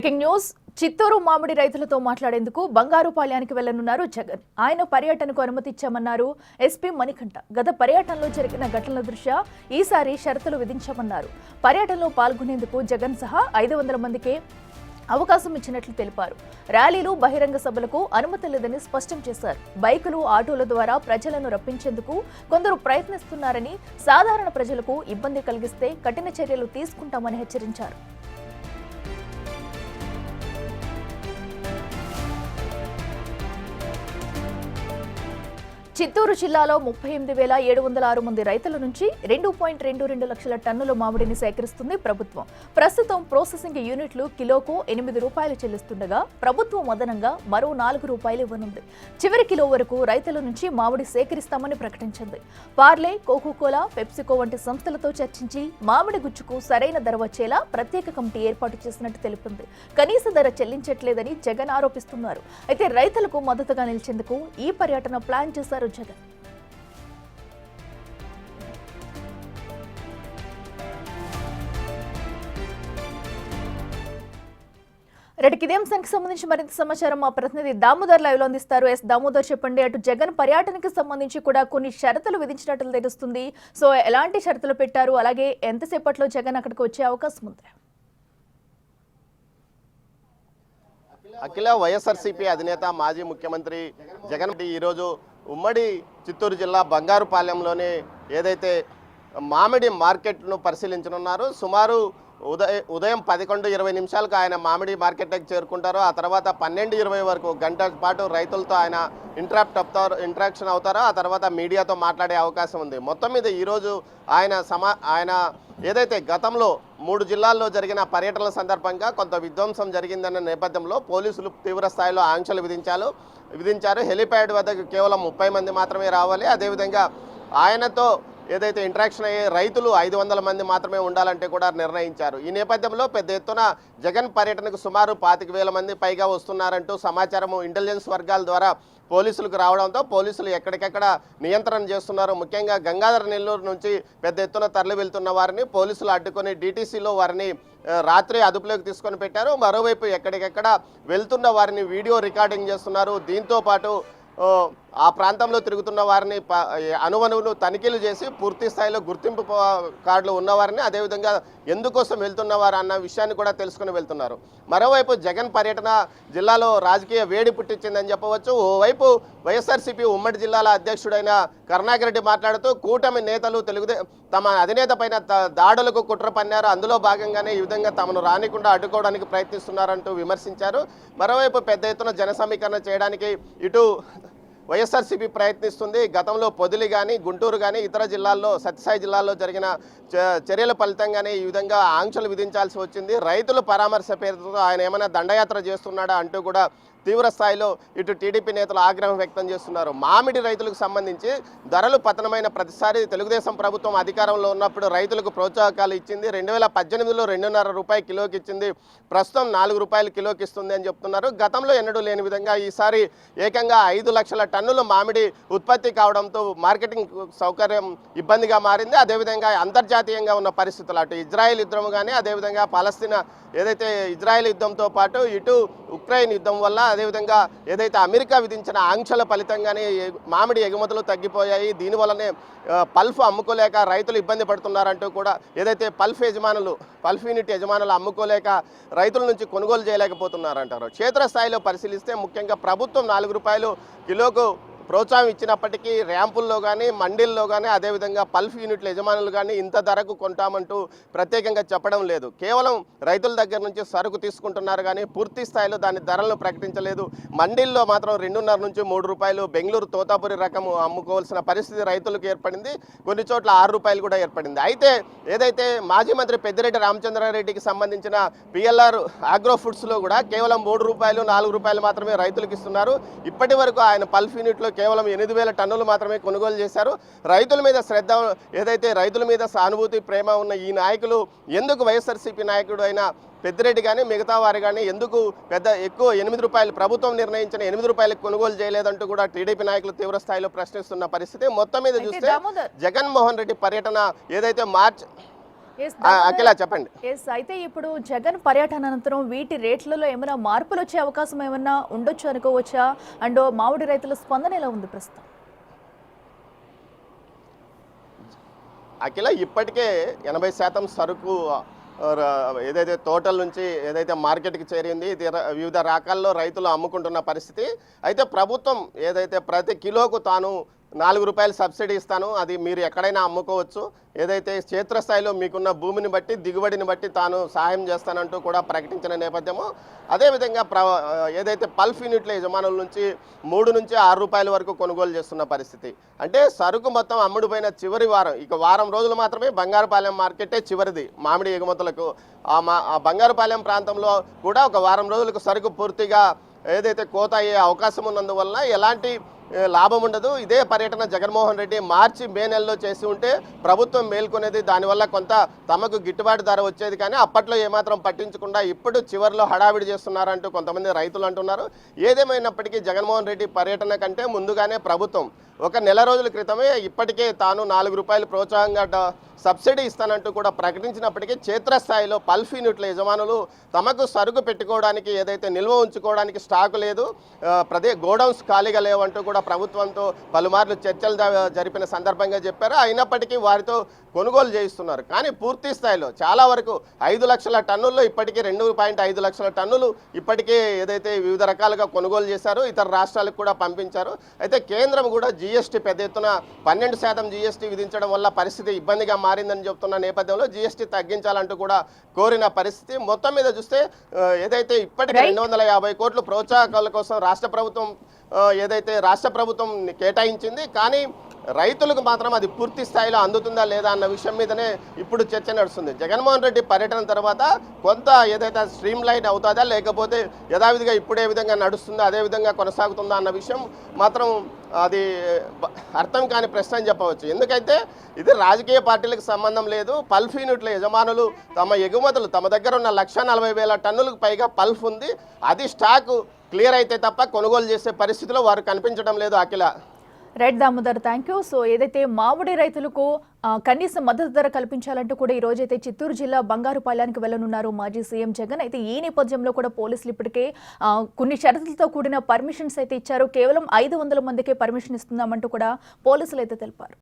Breaking news Chittoor మామిడి రైతులతో మాట్లాడేందుకు బంగారుపాళ్యానికి వెళ్లనున్నారు జగన్. ఆయన పర్యటనకు అనుమతి ఇచ్చామన్నారు ఎస్పీ మణికంఠ. గత పర్యటనలో జరిగిన ఘటనల దృష్ట్యా ఈసారి షరతులు విధించామన్నారు. పర్యటనలో పాల్గొనేందుకు జగన్ సహా 500 మందికే అవకాశం ఇచ్చినట్లు తెలిపారు. ర్యాలీలు, బహిరంగ సభలకు అనుమతి లేదని స్పష్టం చేశారు. బైకులు, ఆటోల ద్వారా ప్రజలను రప్పించేందుకు కొందరు ప్రయత్నిస్తున్నారని, సాధారణ ప్రజలకు ఇబ్బంది కలిగిస్తే కఠిన చర్యలు తీసుకుంటామని హెచ్చరించారు. చిత్తూరు జిల్లాలో 38,706 మంది రైతుల నుంచి 2.22 లక్షల టన్నుల మామిడిని సేకరిస్తుంది ప్రభుత్వం. ప్రస్తుతం ప్రాసెసింగ్ యూనిట్లు కిలోకు 8 రూపాయలు చెల్లిస్తుండగా ప్రభుత్వం అదనంగా మరో 4 రూపాయలు ఇవ్వనుంది. చివరి కిలో వరకు రైతుల నుంచి మామిడి సేకరిస్తామని ప్రకటించింది. పార్లే, కోకోకోలా, పెప్సికో వంటి సంస్థలతో చర్చించి మామిడి గుచ్చుకు సరైన ధర వచ్చేలా ప్రత్యేక కమిటీ ఏర్పాటు చేసినట్టు తెలిపింది. కనీస ధర చెల్లించట్లేదని జగన్ ఆరోపిస్తున్నారు. అయితే రైతులకు మద్దతుగా నిలిచేందుకు ఈ పర్యటన ప్లాన్ చేశారు జగన్. ఇదే అంశానికి సంబంధించి మరింత సమాచారం మా ప్రతినిధి దామోదర్ లైవ్ లో అందిస్తారు. దామోదర్, చెప్పండి. అటు జగన్ పర్యటనకి సంబంధించి కూడా కొన్ని షరతులు విధించినట్లు తెలుస్తుంది. సో ఎలాంటి షరతులు పెట్టారు, అలాగే ఎంతసేపట్లో జగన్ అక్కడికి వచ్చే అవకాశం ఉంది? అఖిల, వైఎస్ఆర్సీపీ అధినేత మాజీ ముఖ్యమంత్రి జగన్ ఈరోజు ఉమ్మడి చిత్తూరు జిల్లా బంగారుపాలెంలోని ఏదైతే మామిడి మార్కెట్ను పరిశీలించనున్నారో, సుమారు ఉదయం 11:20 నిమిషాలకు ఆయన మామిడి మార్కెట్కి చేరుకుంటారు. ఆ తర్వాత 12:20 వరకు గంట పాటు రైతులతో ఆయన ఇంటరాక్షన్ అవుతారో, ఆ తర్వాత మీడియాతో మాట్లాడే అవకాశం ఉంది. మొత్తం మీద ఈరోజు ఆయన ఏదైతే గతంలో 3 జిల్లాల్లో జరిగిన పర్యటనల సందర్భంగా కొంత విధ్వంసం జరిగిందన్న నేపథ్యంలో పోలీసులు తీవ్ర స్థాయిలో ఆంక్షలు విధించారు. హెలిప్యాడ్ వద్దకు కేవలం 30 మంది మాత్రమే రావాలి. అదేవిధంగా ఆయనతో ఏదైతే ఇంటరాక్షన్ అయ్యే రైతులు 500 మంది మాత్రమే ఉండాలంటే కూడా నిర్ణయించారు. ఈ నేపథ్యంలో పెద్ద ఎత్తున జగన్ పర్యటనకు సుమారు 25,000 మంది పైగా వస్తున్నారంటూ సమాచారం ఇంటెలిజెన్స్ వర్గాల ద్వారా పోలీసులకు రావడంతో పోలీసులు ఎక్కడికెక్కడ నియంత్రణ చేస్తున్నారు. ముఖ్యంగా గంగాధర నెల్లూరు నుంచి పెద్ద ఎత్తున తరలి వెళ్తున్న వారిని పోలీసులు అడ్డుకొని DTCలో వారిని రాత్రి అదుపులోకి తీసుకొని పెట్టారు. మరోవైపు ఎక్కడికెక్కడ వెళ్తున్న వారిని వీడియో రికార్డింగ్ చేస్తున్నారు. దీంతో పాటు ఆ ప్రాంతంలో తిరుగుతున్న వారిని అనువనువును తనిఖీలు చేసి పూర్తి స్థాయిలో గుర్తింపు కార్డులు ఉన్నవారిని, అదేవిధంగా ఎందుకోసం వెళ్తున్నవారు అన్న విషయాన్ని కూడా తెలుసుకుని వెళ్తున్నారు. మరోవైపు జగన్ పర్యటన జిల్లాలో రాజకీయ వేడి పుట్టించిందని చెప్పవచ్చు. ఓవైపు వైఎస్ఆర్సీపీ ఉమ్మడి జిల్లాల అధ్యక్షుడైన కరుణాకర్ రెడ్డి మాట్లాడుతూ కూటమి నేతలు తమ అధినేత పైన దాడులకు కుట్ర పన్నారు, అందులో భాగంగానే ఈ విధంగా తమను రానికుండా అడ్డుకోవడానికి ప్రయత్నిస్తున్నారంటూ విమర్శించారు. మరోవైపు పెద్ద ఎత్తున జన సమీకరణ చేయడానికి ఇటు వైఎస్ఆర్సీపీ ప్రయత్నిస్తుంది. గతంలో పొదిలి కానీ, గుంటూరు కానీ, ఇతర జిల్లాల్లో, సత్యసాయి జిల్లాల్లో జరిగిన చర్యల ఫలితంగానే ఈ విధంగా ఆంక్షలు విధించాల్సి వచ్చింది. రైతుల పరామర్శ పేరుతో ఆయన ఏమైనా దండయాత్ర చేస్తున్నాడా అంటూ కూడా తీవ్ర స్థాయిలో ఇటు టీడీపీ నేతలు ఆగ్రహం వ్యక్తం చేస్తున్నారు. మామిడి రైతులకు సంబంధించి ధరలు పతనమైన ప్రతిసారి తెలుగుదేశం ప్రభుత్వం అధికారంలో ఉన్నప్పుడు రైతులకు ప్రోత్సాహకాలు ఇచ్చింది. 2018లో 2.5 రూపాయలు కిలోకి ఇచ్చింది. ప్రస్తుతం 4 రూపాయలు కిలోకి ఇస్తుంది అని చెప్తున్నారు. గతంలో ఎన్నడూ లేని విధంగా ఈసారి ఏకంగా 5 లక్షల టన్నుల మామిడి ఉత్పత్తి కావడంతో మార్కెటింగ్ సౌకర్యం ఇబ్బందిగా మారింది. అదేవిధంగా అంతర్జాతీయంగా ఉన్న పరిస్థితులు, అటు ఇజ్రాయెల్ యుద్ధం కానీ, అదేవిధంగా పాలస్తీనా ఏదైతే ఇజ్రాయెల్ యుద్ధంతో పాటు ఇటు ఉక్రెయిన్ యుద్ధం వల్ల, అదేవిధంగా ఏదైతే అమెరికా విధించిన ఆంక్షల ఫలితంగానే మామిడి ఎగుమతులు తగ్గిపోయాయి. దీనివల్లనే పల్ఫ్ అమ్ముకోలేక రైతులు ఇబ్బంది పడుతున్నారంటూ కూడా ఏదైతే పల్ఫ్ యూనిట్ యజమానులు అమ్ముకోలేక రైతుల నుంచి కొనుగోలు చేయలేకపోతున్నారంటారు. క్షేత్రస్థాయిలో పరిశీలిస్తే ముఖ్యంగా ప్రభుత్వం 4 రూపాయలు కిలోకు ప్రోత్సాహం ఇచ్చినప్పటికీ ర్యాంపుల్లో కానీ, మండీల్లో కానీ, అదేవిధంగా పల్ఫ్ యూనిట్ల యజమానులు కానీ ఇంత ధరకు కొంటామంటూ ప్రత్యేకంగా చెప్పడం లేదు. కేవలం రైతుల దగ్గర నుంచి సరుకు తీసుకుంటున్నారు కానీ పూర్తి స్థాయిలో దాని ధరలను ప్రకటించలేదు. మండీల్లో మాత్రం 2.5 నుంచి 3 రూపాయలు బెంగళూరు తోతాపురి రకము అమ్ముకోవాల్సిన పరిస్థితి రైతులకు ఏర్పడింది. కొన్ని చోట్ల 6 రూపాయలు కూడా ఏర్పడింది. అయితే ఏదైతే మాజీ మంత్రి పెద్దిరెడ్డి రామచంద్రారెడ్డికి సంబంధించిన PLR ఆగ్రో ఫుడ్స్లో కూడా కేవలం 3 రూపాయలు 4 రూపాయలు మాత్రమే రైతులకు ఇస్తున్నారు. ఇప్పటి వరకు ఆయన పల్ఫ్ యూనిట్లో కేవలం 8,000 టన్నులు మాత్రమే కొనుగోలు చేశారు. రైతుల మీద శ్రద్ధ, ఏదైతే రైతుల మీద సానుభూతి, ప్రేమ ఉన్న ఈ నాయకులు ఎందుకు వైఎస్ఆర్సీపీ నాయకుడు అయిన పెద్దిరెడ్డి కానీ మిగతా వారు కానీ ఎందుకు ఎక్కువ 8 రూపాయలు ప్రభుత్వం నిర్ణయించిన 8 రూపాయలకు కొనుగోలు చేయలేదంటూ కూడా టీడీపీ నాయకులు తీవ్ర స్థాయిలో ప్రశ్నిస్తున్న పరిస్థితి. మొత్తం మీద చూస్తే జగన్మోహన్ రెడ్డి పర్యటన ఏదైతే Yes, అఖిల చెప్పండి. అయితే ఇప్పుడు జగన్ పర్యటన అనంతరం వీటి రేట్లలో ఏమైనా మార్పులు వచ్చే అవకాశం ఏమన్నా ఉండొచ్చు అనుకోవచ్చా? అండ్ మామిడి రైతుల స్పందన ఎలా ఉంది ప్రస్తుతం? అఖిల ఇప్పటికే 80% సరుకు ఏదైతే తోటల నుంచి ఏదైతే మార్కెట్కి చేరింది, ఇది వివిధ రకాల్లో రైతులు అమ్ముకుంటున్న పరిస్థితి. అయితే ప్రభుత్వం ఏదైతే ప్రతి కిలోకు తాను ₹4 సబ్సిడీ ఇస్తాను, అది మీరు ఎక్కడైనా అమ్ముకోవచ్చు, ఏదైతే క్షేత్రస్థాయిలో మీకున్న భూమిని బట్టి దిగుబడిని బట్టి తాను సహాయం చేస్తానంటూ కూడా ప్రకటించిన నేపథ్యము. అదేవిధంగా ఏదైతే పల్ప్ యూనిట్ల యజమానుల నుంచి ₹3 నుంచి ₹6 వరకు కొనుగోలు చేస్తున్న పరిస్థితి. అంటే సరుకు మొత్తం అమ్ముడుపోయిన చివరి వారం, ఇక వారం రోజులు మాత్రమే బంగారుపాలెం మార్కెటే చివరిది మామిడి ఎగుమతులకు. ఆ బంగారుపాలెం ప్రాంతంలో కూడా ఒక వారం రోజులకు సరుకు పూర్తిగా ఏదైతే కోత అయ్యే అవకాశం ఉన్నందువలన ఎలాంటి లాభం ఉండదు. ఇదే పర్యటన జగన్మోహన్ రెడ్డి మార్చి మే నెలలో చేసి ఉంటే ప్రభుత్వం మేల్కొనేది, దానివల్ల కొంత తమకు గిట్టుబాటు ధర వచ్చేది. కానీ అప్పట్లో ఏమాత్రం పట్టించకుండా ఇప్పుడు చివరిలో హడావిడి చేస్తున్నారంటూ కొంతమంది రైతులు అంటున్నారు. ఏదేమైనప్పటికీ జగన్మోహన్ రెడ్డి పర్యటన కంటే ముందుగానే ప్రభుత్వం ఒక నెల రోజుల క్రితమే ఇప్పటికే తాను ₹4 ప్రోత్సాహంగా సబ్సిడీ ఇస్తానంటూ కూడా ప్రకటించినప్పటికీ క్షేత్రస్థాయిలో పల్ప్ యూనిట్ల యజమానులు తమకు సరుకు పెట్టుకోవడానికి, ఏదైతే నిల్వ ఉంచుకోవడానికి స్టాకు లేదు, గోడౌన్స్ ఖాళీగా లేవంటూ కూడా ప్రభుత్వంతో పలుమార్లు చర్చలు జరిపిన సందర్భంగా చెప్పారు. అయినప్పటికీ వారితో కొనుగోలు చేయిస్తున్నారు. కానీ పూర్తి స్థాయిలో చాలా వరకు 5 లక్షల టన్నుల్లో ఇప్పటికీ 2.5 లక్షల టన్నులు ఇప్పటికే ఏదైతే వివిధ రకాలుగా కొనుగోలు చేశారో ఇతర రాష్ట్రాలకు కూడా పంపించారు. అయితే కేంద్రం కూడా జీఎస్టీ పెద్ద ఎత్తున 12% జీఎస్టీ విధించడం వల్ల పరిస్థితి ఇబ్బందిగా మారిందని చెప్తున్న నేపథ్యంలో జీఎస్టీ తగ్గించాలంటూ కూడా కోరిన పరిస్థితి. మొత్తం మీద చూస్తే ఏదైతే ఇప్పటికే 250 కోట్లు ప్రోత్సాహకాల కోసం రాష్ట్ర ప్రభుత్వం కేటాయించింది. కానీ రైతులకు మాత్రం అది పూర్తి స్థాయిలో అందుతుందా లేదా అన్న విషయం మీదనే ఇప్పుడు చర్చ నడుస్తుంది. జగన్మోహన్ రెడ్డి పర్యటన తర్వాత కొంత ఏదైతే స్ట్రీమ్ లైన్ అవుతుందా, లేకపోతే యథావిధిగా ఇప్పుడు ఏ విధంగా నడుస్తుందో అదే విధంగా కొనసాగుతుందా అన్న విషయం మాత్రం అది అర్థం కాని ప్రశ్న అని చెప్పవచ్చు. ఎందుకైతే ఇది రాజకీయ పార్టీలకు సంబంధం లేదు. పల్ప్ యూనిట్ల యజమానులు తమ ఎగుమతులు, తమ దగ్గర ఉన్న 1,40,000 టన్నులకు పైగా పల్ప్ ఉంది, అది స్టాకు క్లియర్ అయితే తప్ప కొనుగోలు చేసే పరిస్థితిలో వారు కనిపించడం లేదు. Akhila. Right Damodar, thank you. So ఏదైతే మామిడి రైతులకు కనీస మద్దతు ధర కల్పించాలంటూ కూడా ఈ రోజైతే చిత్తూరు జిల్లా బంగారుపాలెంకి వెళ్లనున్నారు మాజీ సీఎం జగన్. అయితే ఈ నేపథ్యంలో కూడా పోలీసులు ఇప్పటికే కొన్ని షరతులతో కూడిన పర్మిషన్స్ అయితే ఇచ్చారు. కేవలం 500 మందికే పర్మిషన్ ఇస్తున్నామంటూ కూడా పోలీసులు అయితే తెలిపారు.